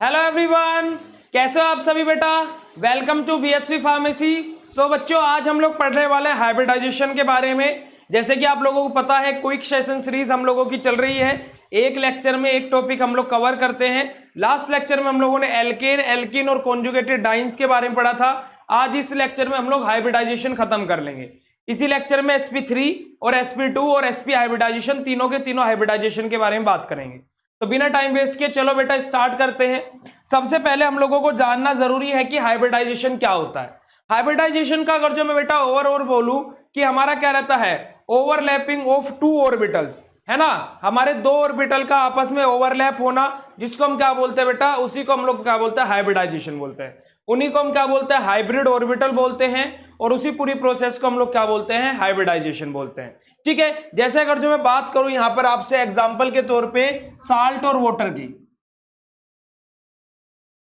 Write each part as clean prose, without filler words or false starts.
Hello everyone, कैसे हो आप सभी बेटा। Welcome to BSV pharmacy. So बच्चों, आज हम लोग पढ़ने वाले हैं हाइब्रिडाइजेशन के बारे में। जैसे कि आप लोगों को पता है, क्विक सेशन सीरीज हम लोगों की चल रही है। एक लेक्चर में एक टॉपिक हम लोग कवर करते हैं। लास्ट लेक्चर में हम लोगों ने एल्केन, एल्कीन और कॉन्जुगेटेड डाइन्स के बारे में पढ़ा था। आज इस लेक्चर में हम लोग हाइब्रिडाइजेशन खत्म कर लेंगे। इसी लेक्चर में sp3 और sp2 और sp हाइब्रिडाइजेशन तीनों के तीनों हाइब्रिडाइजेशन के बारे में बात करेंगे। तो बिना टाइम वेस्ट किए चलो बेटा स्टार्ट करते हैं। सबसे पहले हम लोगों को जानना जरूरी है कि हाइब्रिडाइजेशन क्या होता है। हाइब्रिडाइजेशन का अगर जो मैं बेटा ओवरऑल बोलूं कि हमारा क्या रहता है, ओवरलैपिंग ऑफ टू ऑर्बिटल्स, है ना। हमारे दो ऑर्बिटल का आपस में ओवरलैप होना, जिसको हम क्या बोलते हैं बेटा, उसी को हम लोग क्या बोलते हैं, हाइब्रिडाइजेशन बोलते हैं। उन्हीं को हम क्या बोलते हैं, हाइब्रिड ऑर्बिटल बोलते हैं। और उसी पूरी प्रोसेस को हम लोग क्या बोलते हैं, हाइब्रिडाइजेशन बोलते हैं। ठीक है, जैसे अगर जो मैं बात करूं यहां पर आपसे एग्जांपल के तौर पे साल्ट और वाटर की,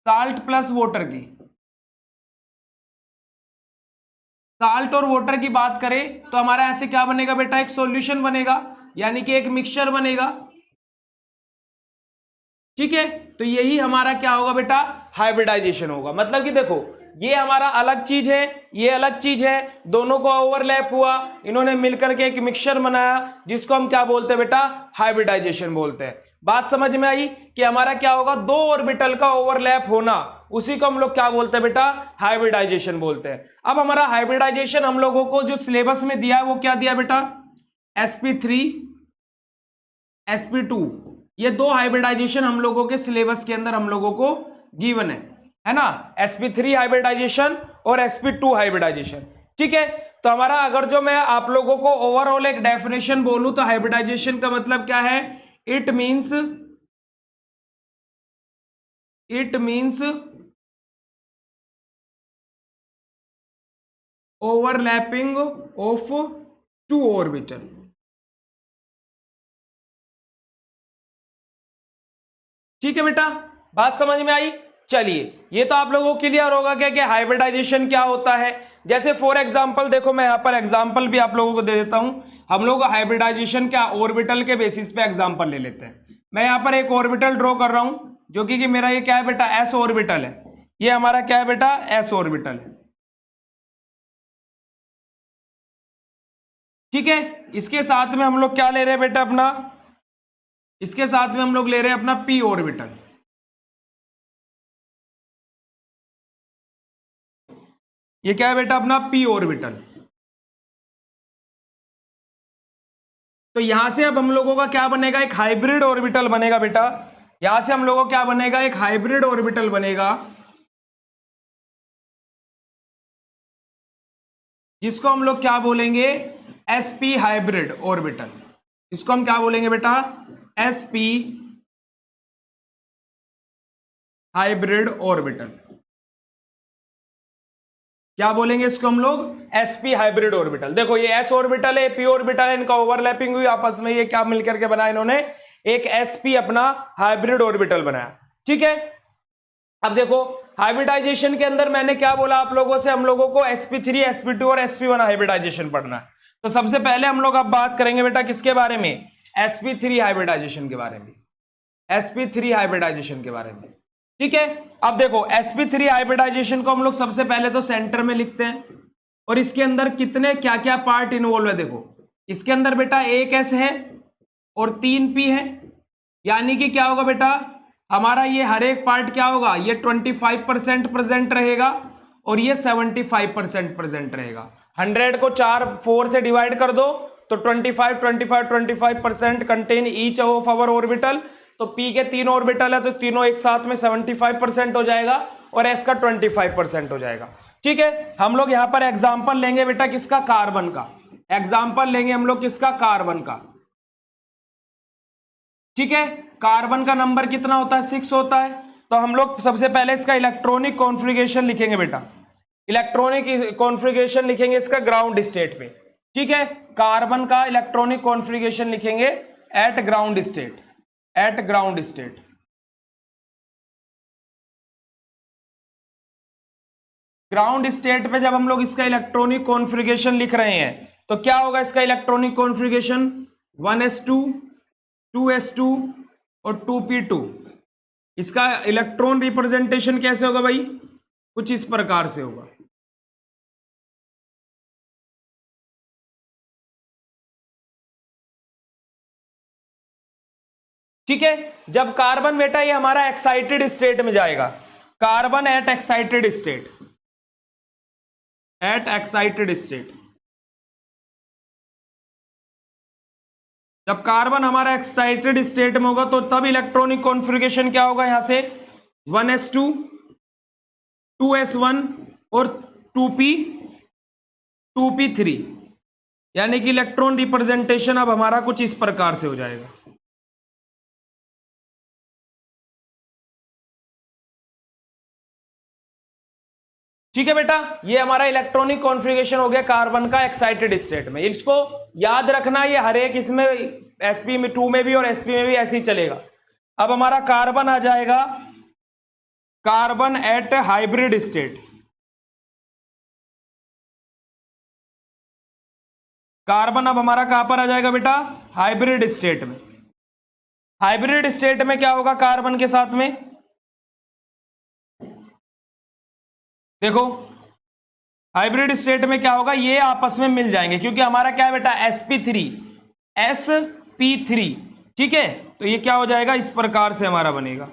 साल्ट प्लस वाटर की, साल्ट और वाटर की बात करें तो हमारा ऐसे क्या बनेगा बेटा, एक सॉल्यूशन बनेगा, यानी कि एक मिक्सचर बनेगा। ठीक है, तो यही हमारा क्या होगा बेटा, हाइब्रिडाइजेशन होगा। मतलब कि देखो, ये हमारा अलग चीज है, ये अलग चीज है, दोनों को ओवरलैप हुआ, इन्होंने मिलकर के एक मिक्सचर बनाया, जिसको हम क्या बोलते हैं बेटा, हाइब्रिडाइजेशन बोलते हैं। बात समझ में आई कि हमारा क्या होगा, दो ऑर्बिटल का ओवरलैप होना, उसी को हम लोग क्या बोलते हैं बेटा, हाइब्रिडाइजेशन बोलते हैं। अब हमारा हाइब्रिडाइजेशन हम लोगों को जो सिलेबस में दिया है वो क्या दिया बेटा, sp3 sp2, ये दो हाइब्रिडाइजेशन हम लोगों के सिलेबस के अंदर हम लोगों को गिवन है ना, sp3 हाइब्रिडाइजेशन और sp2 हाइब्रिडाइजेशन। ठीक है, तो हमारा अगर जो मैं आप लोगों को ओवरऑल एक डेफिनेशन बोलूं तो हाइब्रिडाइजेशन का मतलब क्या है, it means overlapping of to orbital. ठीक है बेटा, बात समझ में आई। चलिए, ये तो आप लोगों को क्लियर होगा क्या कि हाइब्रिडाइजेशन क्या होता है। जैसे फॉर एग्जांपल देखो, मैं यहां पर एग्जांपल भी आप लोगों को दे देता हूं। हम लोग हाइब्रिडाइजेशन क्या ऑर्बिटल के बेसिस पे एग्जांपल ले लेते हैं। मैं यहां पर एक ऑर्बिटल ड्रॉ कर रहा हूं, जो कि मेरा ये क्या है बेटा, एस ऑर्बिटल है। ये हमारा क्या है बेटा, एस ऑर्बिटल है। ठीक है, इसके साथ में हम लोग क्या ले रहे हैं बेटा अपना, इसके साथ में हम लोग ले रहे हैं अपना पी ऑर्बिटल। ये क्या है बेटा, अपना पी ऑर्बिटल। तो यहां से अब हम लोगों का क्या बनेगा, एक हाइब्रिड ऑर्बिटल बनेगा बेटा। यहां से हम लोगों को क्या बनेगा, एक हाइब्रिड ऑर्बिटल बनेगा, जिसको हम लोग क्या बोलेंगे, sp हाइब्रिड ऑर्बिटल। इसको हम क्या बोलेंगे बेटा, sp हाइब्रिड ऑर्बिटल। क्या बोलेंगे इसको हम लोग, sp हाइब्रिड ऑर्बिटल। देखो, ये s ऑर्बिटल है, p ऑर्बिटल है, इनका ओवरलैपिंग हुई आपस में, ये क्या मिलकर के बनाया इन्होंने, एक sp अपना हाइब्रिड ऑर्बिटल बनाया। ठीक है, अब देखो हाइब्रिडाइजेशन के अंदर मैंने क्या बोला आप लोगों से, हम लोगों को sp3 sp2 और sp1 हाइब्रिडाइजेशन पढ़ना है। तो सबसे पहले हम लोग अब बात करेंगे बेटा किसके बारे में, sp3 हाइब्रिडाइजेशन के बारे में, sp3 हाइब्रिडाइजेशन के बारे में। ठीक है, अब देखो sp3 हाइब्रिडाइजेशन को हम लोग सबसे पहले तो सेंटर में लिखते हैं, और इसके अंदर कितने क्या क्या पार्ट इन्वॉल्व है। देखो, इसके अंदर बेटा एक s है और 3 p है, यानी कि क्या होगा बेटा, हमारा ये हर एक पार्ट क्या होगा, ये 25% प्रेजेंट रहेगा और ये 75% प्रेजेंट रहेगा। 100 को 4 से डिवाइड कर दो तो 25% contain each of our orbital. तो p के 3 ऑर्बिटल है तो तीनों एक साथ में 75% हो जाएगा और s का 25% हो जाएगा। ठीक है, हम लोग यहां पर एग्जांपल लेंगे बेटा किसका, कार्बन का। एग्जांपल लेंगे हम लोग किसका, कार्बन का। ठीक है, कार्बन का नंबर कितना होता है, 6 होता है। तो हम लोग सबसे पहले इसका इलेक्ट्रॉनिक कॉन्फ़िगरेशन लिखेंगे बेटा, इलेक्ट्रॉनिक कॉन्फ़िगरेशन लिखेंगे इसका ग्राउंड स्टेट पे। ठीक है, कार्बन का इलेक्ट्रॉनिक कॉन्फ़िगरेशन लिखेंगे eight ground state, eight ground state. Ground state पे जब हम लोग इसका इलेक्ट्रॉनिक कॉन्फ़िगरेशन लिख रहे हैं तो क्या होगा इसका इलेक्ट्रॉनिक कॉन्फ़िगरेशन, 1s2 2s2 और 2p2। इसका इलेक्ट्रॉन रिप्रेजेंटेशन कैसे होगा भाई? कुछ इस प्रकार से होगा। ठीक है, जब कार्बन बेटा ये हमारा एक्साइटेड स्टेट में जाएगा, carbon at excited state, at excited state, जब कार्बन हमारा एक्साइटेड स्टेट में होगा तो तब इलेक्ट्रॉनिक कॉन्फ़िगरेशन क्या होगा? यहां से 1s2 2s1 और 2p3, यानी कि इलेक्ट्रॉन रिप्रेजेंटेशन अब हमारा कुछ इस प्रकार से हो जाएगा। ठीक है बेटा, ये हमारा इलेक्ट्रॉनिक कॉन्फ़िगरेशन हो गया कार्बन का एक्साइटेड स्टेट में। इसको याद रखना, ये हर एक इसमें sp2 में भी और sp में भी ऐसे ही चलेगा। अब हमारा कार्बन आ जाएगा carbon at hybrid state, carbon अब हमारा कहां पर आ जाएगा बेटा? हाइब्रिड स्टेट में। हाइब्रिड स्टेट में क्या होगा कार्बन के साथ में? देखो हाइब्रिड स्टेट में क्या होगा, ये आपस में मिल जाएंगे क्योंकि हमारा क्या है बेटा? sp3, ठीक है, तो ये क्या हो जाएगा? इस प्रकार से हमारा बनेगा।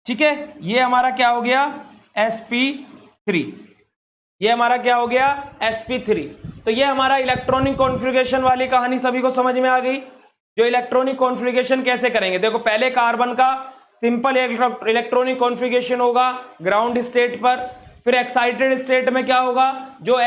ठीक है, ये हमारा क्या हो गया? sp3, ये हमारा क्या हो गया? sp3। तो ये हमारा इलेक्ट्रॉनिक कॉन्फ़िगरेशन वाली कहानी सभी को समझ में आ गई। जो इलेक्ट्रॉनिक कॉन्फ़िगरेशन कैसे करेंगे, देखो पहले कार्बन का सिंपल इलेक्ट्रॉनिक कॉन्फ़िगरेशन होगा ग्राउंड स्टेट पर, फिर एक्साइटेड स्टेट में क्या होगा? जो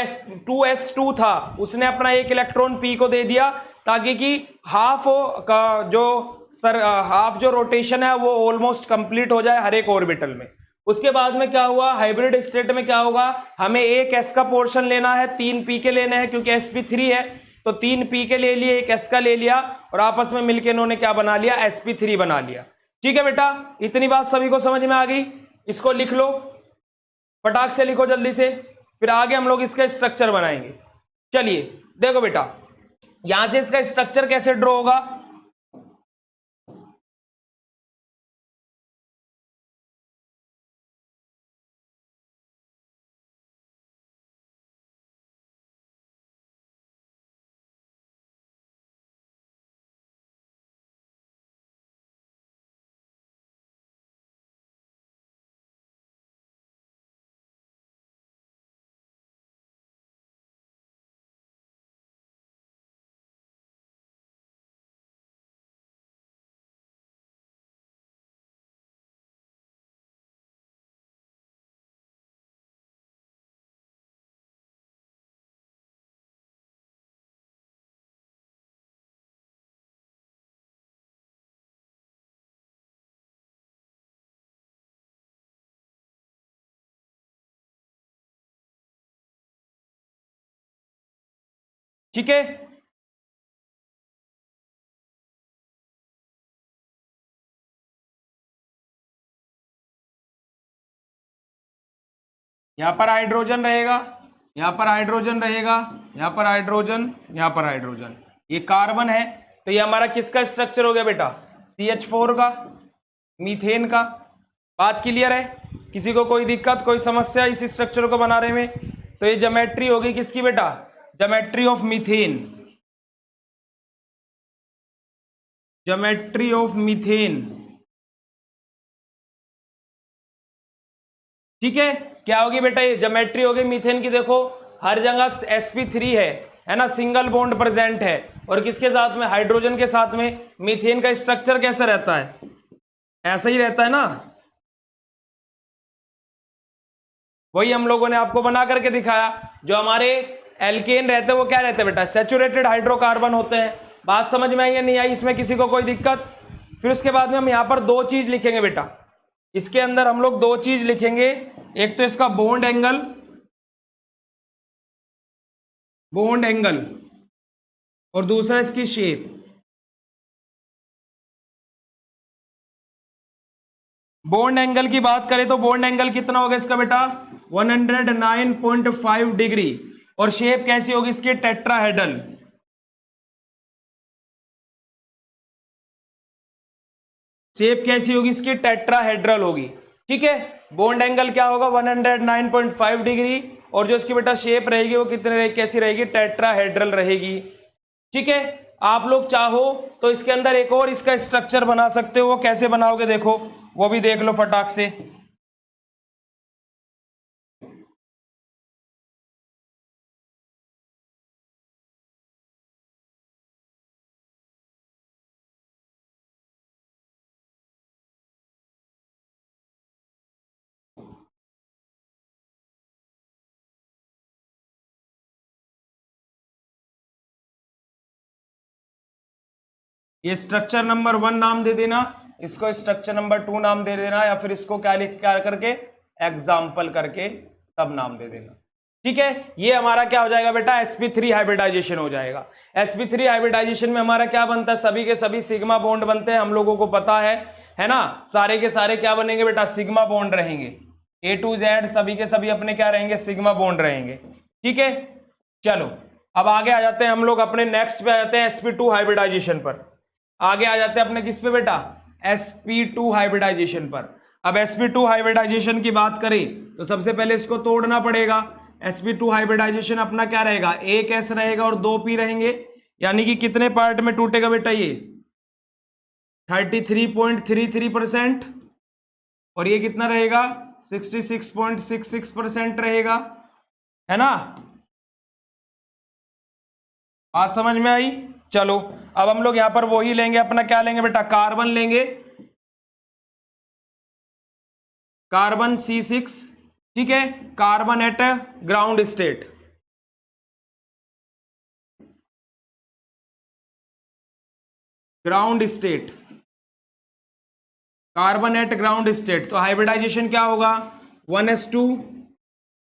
2s2 था उसने अपना एक इलेक्ट्रॉन p को दे दिया ताकि कि हाफ का जो हाफ जो रोटेशन है वो ऑलमोस्ट कंप्लीट हो जाए हर एक ऑर्बिटल में। उसके बाद में क्या हुआ? हाइब्रिड स्टेट में क्या होगा? हमें एक s का पोर्शन लेना है, 3 p के लेने हैं क्योंकि sp3 है, तो 3 p के ले लिए, एक s का ले लिया और आपस में मिलकर इन्होंने क्या बना लिया? sp3 बना लिया। ठीक है बेटा, इतनी बात सभी को समझ में आ गई। इसको लिख लो, फटाक से लिखो जल्दी से, फिर आगे हम लोग इसका स्ट्रक्चर बनाएंगे। चलिए देखो बेटा, यहां से इसका स्ट्रक्चर कैसे ड्रॉ होगा? ठीक है, यहां पर हाइड्रोजन रहेगा, यहां पर हाइड्रोजन रहेगा, यहां पर हाइड्रोजन, यहां पर हाइड्रोजन, ये कार्बन है। तो ये हमारा किसका स्ट्रक्चर हो गया बेटा? CH4 का, मीथेन का। बात क्लियर है? किसी को कोई दिक्कत, कोई समस्या इस स्ट्रक्चर को बनाने में? तो ये ज्योमेट्री होगी किसकी बेटा? Geometry of methane, geometry of methane. ठीक है, क्या होगी बेटा? ये ज्योमेट्री होगी मीथेन की। देखो हर जगह sp3 है ना, सिंगल बॉन्ड प्रेजेंट है, और किसके साथ में? हाइड्रोजन के साथ में। मीथेन का स्ट्रक्चर कैसा रहता है? ऐसा ही रहता है ना, वही हम लोगों ने आपको बना करके दिखाया। जो हमारे एल्केन रहते हैं वो क्या रहते हैं बेटा? सैचुरेटेड हाइड्रोकार्बन होते हैं। बात समझ में आई या नहीं आई? इसमें किसी को कोई दिक्कत? फिर उसके बाद में हम यहाँ पर दो चीज लिखेंगे बेटा, इसके अंदर हम लोग दो चीज लिखेंगे। एक तो इसका बॉन्ड एंगल, बॉन्ड एंगल, और दूसरा इसकी शेप। बॉन्ड एंगल की बात करें तो बॉन्ड एंगल कितना होगा इसका बेटा? 109.5 डिग्री। और शेप कैसी होगी इसकी, टेट्राहेड्रल। शेप कैसी होगी इसकी, टेट्राहेड्रल होगी। ठीक है, बॉन्ड एंगल क्या होगा 109.5 डिग्री, और जो इसकी बेटा शेप रहेगी वो कितने रहेगी, कैसी रहेगी, टेट्राहेड्रल रहेगी। ठीक है, आप लोग चाहो तो इसके अंदर एक और इसका स्ट्रक्चर बना सकते हो, वो कैसे बनाओगे देखो, वो भी देख लो फटाक से। ये स्ट्रक्चर नंबर 1 नाम दे देना, इसको स्ट्रक्चर नंबर 2 नाम दे देना, या फिर इसको क्या लिख क्या करके, एग्जाम्पल करके तब नाम दे देना। ठीक है, ये हमारा क्या हो जाएगा बेटा, sp3 हाइब्रिडाइजेशन हो जाएगा। sp3 हाइब्रिडाइजेशन में हमारा क्या बनता है, सभी के सभी सिग्मा बॉन्ड बनते हैं, हम लोगों को पता है ना, सारे के सारे क्या बनेंगे बेटा, सिग्मा बॉन्ड रहेंगे, A to Z सभी के सभी अपने क्या रहेंगे, सिग्मा बॉन्ड रहेंगे। ठीक है, चलो अब आगे आ जाते हैं हम लोग, अपने नेक्स्ट पे आ जाते हैं sp2 हाइब्रिडाइजेशन पर। आगे आ जाते हैं अपने किस पे बेटा, sp2 हाइब्रिडाइजेशन पर। अब sp2 हाइब्रिडाइजेशन की बात करें तो सबसे पहले इसको तोड़ना पड़ेगा। sp2 हाइब्रिडाइजेशन अपना क्या रहेगा, एक s रहेगा और 2p रहेंगे, यानी कि कितने पार्ट में टूटेगा बेटा ये, 33.33%, और ये कितना रहेगा, 66.66% रहेगा, है ना, बात समझ में आई। चलो अब हम लोग यहां पर वही लेंगे, अपना क्या लेंगे बेटा, कार्बन लेंगे, कार्बन C6। ठीक है, carbon eight ground state, ground state, carbon eight ground state, तो हाइब्रिडाइजेशन क्या होगा, 1s2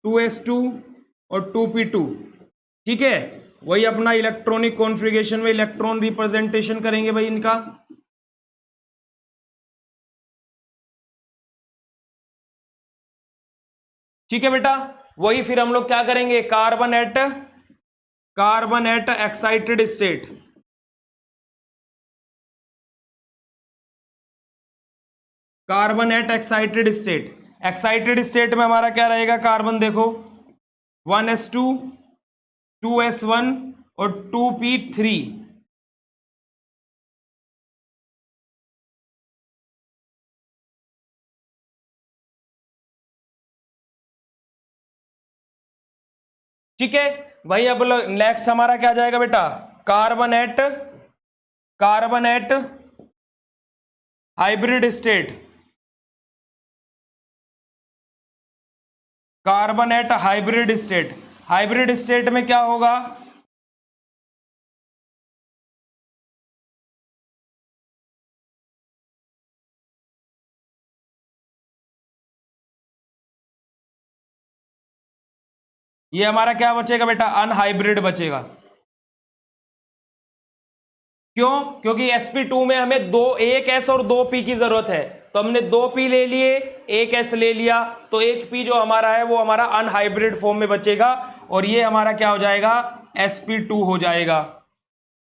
2s2 और 2p2। ठीक है, वही अपना इलेक्ट्रॉनिक कॉन्फ़िगरेशन में इलेक्ट्रॉन रिप्रेजेंटेशन करेंगे भाई इनका। ठीक है बेटा, वही फिर हम लोग क्या करेंगे, carbon at excited state, carbon at excited state, excited state में हमारा क्या रहेगा, कार्बन देखो 1s2 2s1 और 2p3। ठीक है, वही अब नेक्स्ट हमारा क्या जाएगा बेटा, carbon at hybrid state, carbon at hybrid state, hybrid state में क्या होगा, ये हमारा क्या बचेगा बेटा, अनहाइब्रिड बचेगा। क्यों, क्योंकि sp2 में हमें दो, एक s और दो p की जरूरत है, तो हमने दो p ले लिए, एक s ले लिया, तो एक p जो हमारा है वो हमारा अनहाइब्रिड फॉर्म में बचेगा, और ये हमारा क्या हो जाएगा, sp2 हो जाएगा।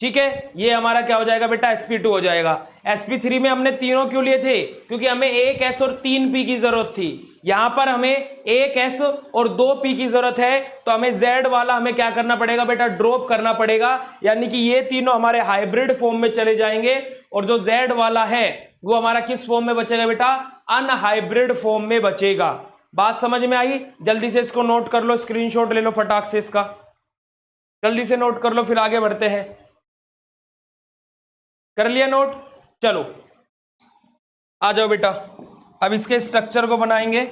ठीक है, ये हमारा क्या हो जाएगा बेटा, sp2 हो जाएगा। sp3 में हमने तीनों क्यों लिए थे, क्योंकि हमें एक s और तीन p की जरूरत थी, यहां पर हमें एक s और दो p की जरूरत है, तो हमें z वाला हमें क्या करना पड़ेगा बेटा, ड्रॉप करना पड़ेगा, यानी कि ये तीनों हमारे हाइब्रिड फॉर्म में चले जाएंगे, और जो z वाला है वो हमारा किस फॉर्म में बचेगा बेटा, अनहाइब्रिड फॉर्म में बचेगा। बात समझ में आई, जल्दी से इसको नोट कर लो, स्क्रीनशॉट ले लो फटाक से इसका, जल्दी से नोट कर लो, फिर आगे बढ़ते हैं। कर लिया नोट, चलो आ जाओ बेटा, अब इसके स्ट्रक्चर को बनाएंगे।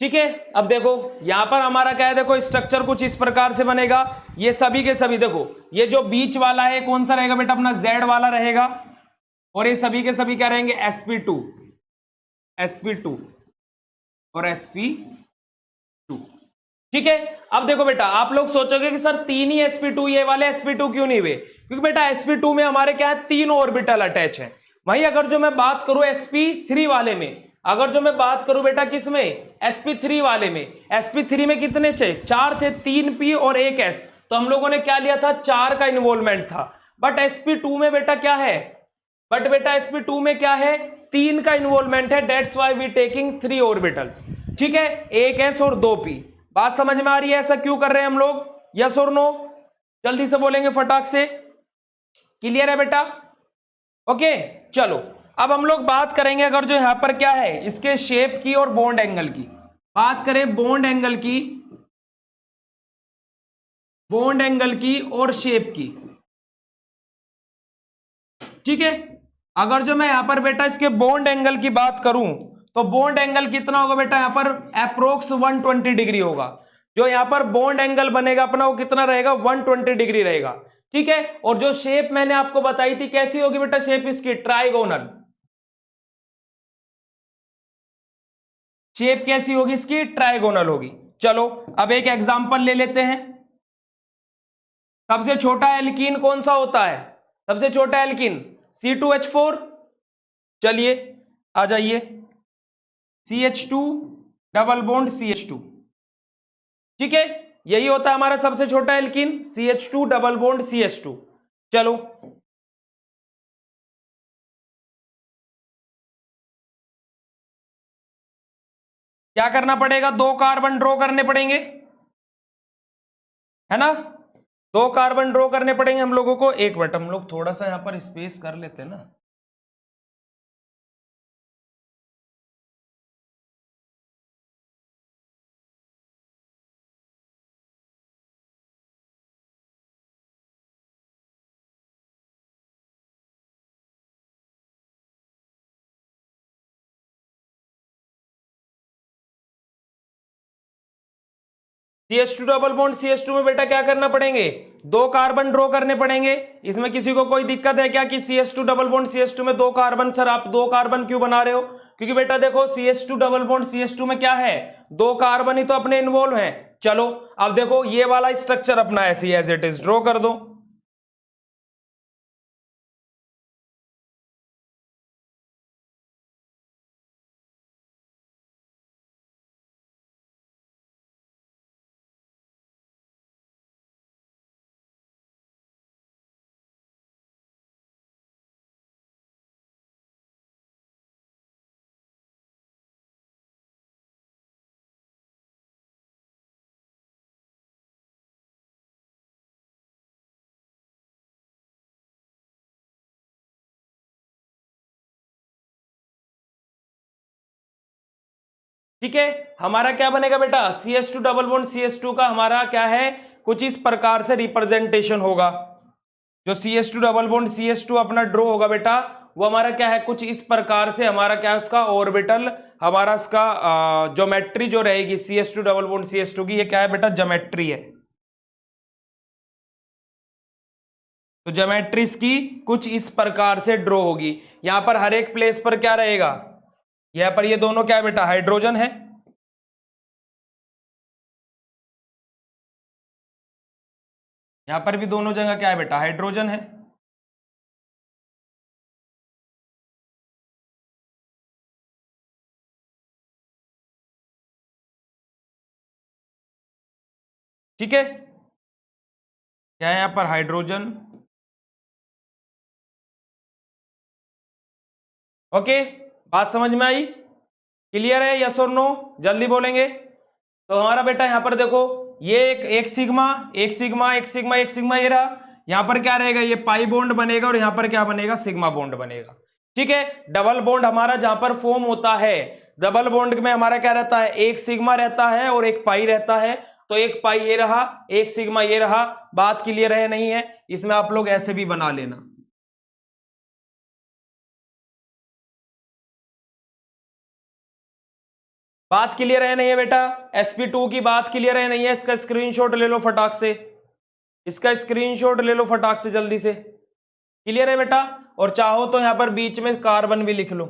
ठीक है। अब देखो यहां पर हमारा क्या है, देखो स्ट्रक्चर कुछ इस प्रकार से बनेगा। ये सभी के सभी देखो, ये जो बीच वाला है कौन सा रहेगा बेटा, अपना Z वाला रहेगा, और ये सभी के सभी क्या रहेंगे, sp2 sp2 और sp2। ठीक है। अब देखो बेटा, आप लोग सोचोगे कि सर तीन ही sp2, ये वाले sp2 क्यों नहीं हुए, क्योंकि बेटा sp2 में हमारे क्या है, तीन ऑर्बिटल अटैच है। वहीं अगर जो मैं बात करूं sp3 वाले में, अगर जो मैं बात करूं बेटा किसमें, sp3 वाले में, sp3 में कितने थे, चार थे, 3p और 1s, तो हम लोगों ने क्या लिया था, चार का इन्वॉल्वमेंट था। बट sp2 में बेटा क्या है, बट बेटा sp2 में क्या है, तीन का इन्वॉल्वमेंट है, that's why we taking 3 orbitals. ठीक है, एक s और 2p। बात समझ में आ रही है, ऐसा क्यों कर रहे हैं हम लोग, यस और नो, जल्दी से बोलेंगे फटाक से, क्लियर है बेटा, ओके। चलो अब हम लोग बात करेंगे, अगर जो यहां पर क्या है, इसके शेप की और बॉन्ड एंगल की बात करें, बॉन्ड एंगल की, बॉन्ड एंगल की और शेप की। ठीक है, अगर जो मैं यहां पर बेटा इसके बॉन्ड एंगल की बात करूं, तो बॉन्ड एंगल कितना होगा बेटा, यहां पर अप्रोक्स 120 डिग्री होगा। जो यहां पर बॉन्ड एंगल बनेगा अपना, वो कितना रहेगा, 120 डिग्री रहेगा। ठीक है, और जो शेप मैंने आपको बताई थी कैसी होगी बेटा, शेप इसकी ट्राइगोनल, शेप कैसी होगी इसकी, ट्राइगोनल होगी। चलो अब एक एग्जांपल ले लेते हैं। सबसे छोटा एल्कीन कौन सा होता है, सबसे छोटा एल्कीन C2H4। चलिए आ जाइए, CH2 डबल बॉन्ड CH2। ठीक है, यही होता है हमारा सबसे छोटा alkene, CH2 double bond CH2। चलो क्या करना पड़ेगा, दो कार्बन ड्रॉ करने पड़ेंगे, है ना, दो कार्बन ड्रॉ करने पड़ेंगे हम लोगों को। एक मिनट, हम लोग थोड़ा सा यहां पर स्पेस कर लेते हैं ना। CH2 डबल बॉन्ड CH2 में बेटा क्या करना पड़ेंगे, दो कार्बन ड्रॉ करने पड़ेंगे। इसमें किसी को कोई दिक्कत है क्या कि CH2 डबल बॉन्ड CH2 में दो कार्बन, सर आप दो कार्बन क्यों बना रहे हो, क्योंकि बेटा देखो CH2 डबल बॉन्ड CH2 में क्या है, दो कार्बन ही तो अपने इन्वॉल्व हैं। चलो अब देखो ये वाला स्ट्रक्चर अपना ऐसे ही एज इट इज ड्रॉ कर दो। ठीक है, हमारा क्या बनेगा बेटा, CH2 डबल बॉन्ड CH2 का हमारा क्या है, कुछ इस प्रकार से रिप्रेजेंटेशन होगा। जो CH2 डबल बॉन्ड CH2 अपना ड्रॉ होगा बेटा, वो हमारा क्या है, कुछ इस प्रकार से हमारा क्या है, उसका ऑर्बिटल, हमारा उसका ज्योमेट्री जो रहेगी CH2 डबल बॉन्ड CH2 की, ये क्या है बेटा, ज्योमेट्री है। तो ज्योमेट्री इसकी कुछ इस प्रकार से ड्रॉ होगी। यहां पर हर एक प्लेस पर क्या रहेगा, यहां पर ये दोनों क्या है बेटा, हाइड्रोजन है, यहां पर भी दोनों जगह क्या है बेटा, हाइड्रोजन है। ठीक है, क्या है यहां पर, हाइड्रोजन। ओके, बात समझ में आई, क्लियर है, यस और नो, जल्दी बोलेंगे। तो हमारा बेटा यहां पर देखो, ये एक सिग्मा, एक सिग्मा, एक सिग्मा, एक सिग्मा, ये रहा। यहां पर क्या रहेगा, ये पाई बॉन्ड बनेगा, और यहां पर क्या बनेगा, सिग्मा बॉन्ड बनेगा। ठीक है, डबल बॉन्ड हमारा जहां पर फॉर्म होता है, डबल बॉन्ड में हमारा क्या रहता है, एक सिग्मा रहता है और एक पाई रहता है। तो एक पाई ये रहा, एक सिग्मा ये रहा। बात क्लियर है नहीं है, इसमें आप लोग ऐसे भी बना लेना। बात क्लियर है नहीं है बेटा? sp2 की बात क्लियर है नहीं है? इसका स्क्रीनशॉट ले लो फटाक से, इसका स्क्रीनशॉट ले लो फटाक से जल्दी से। क्लियर है बेटा? और चाहो तो यहां पर बीच में कार्बन भी लिख लो,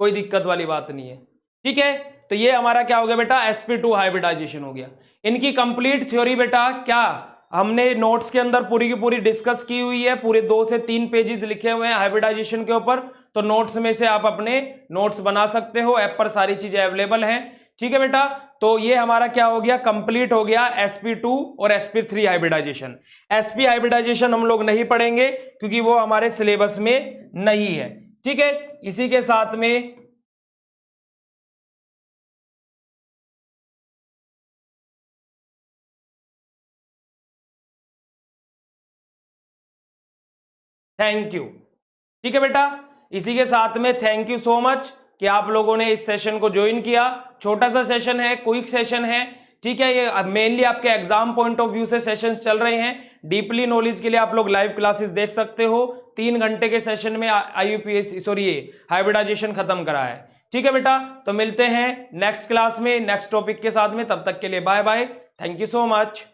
कोई दिक्कत वाली बात नहीं है। ठीक है, तो ये हमारा क्या हो गया बेटा? sp2 हाइब्रिडाइजेशन हो गया। इनकी कंप्लीट थ्योरी बेटा क्या हमने नोट्स के अंदर पूरी की पूरी डिस्कस की हुई है, पूरे 2 से 3 पेजेस लिखे हुए हैं हाइब्रिडाइजेशन के ऊपर। तो नोट्स में से आप अपने नोट्स बना सकते हो, ऐप पर सारी चीजें अवेलेबल हैं। ठीक है बेटा, तो ये हमारा क्या हो गया? कंप्लीट हो गया sp2 और sp3 हाइब्रिडाइजेशन। sp हाइब्रिडाइजेशन हम लोग नहीं पढ़ेंगे क्योंकि वो हमारे सिलेबस में नहीं है। ठीक है, इसी के साथ में थैंक यू। ठीक है बेटा, इसी के साथ में थैंक यू सो मच कि आप लोगों ने इस सेशन को ज्वाइन किया। छोटा सा सेशन है, क्विक सेशन है। ठीक है, ये मेनली आपके एग्जाम पॉइंट ऑफ व्यू से सेशंस चल रहे हैं। डीपली नॉलेज के लिए आप लोग लाइव क्लासेस देख सकते हो। 3 घंटे के सेशन में IUPAC हाइब्रिडाइजेशन खत्म करा है। ठीक है बेटा, तो मिलते हैं नेक्स्ट क्लास में नेक्स्ट टॉपिक के साथ में। तब तक के लिए bye bye, thank you so much.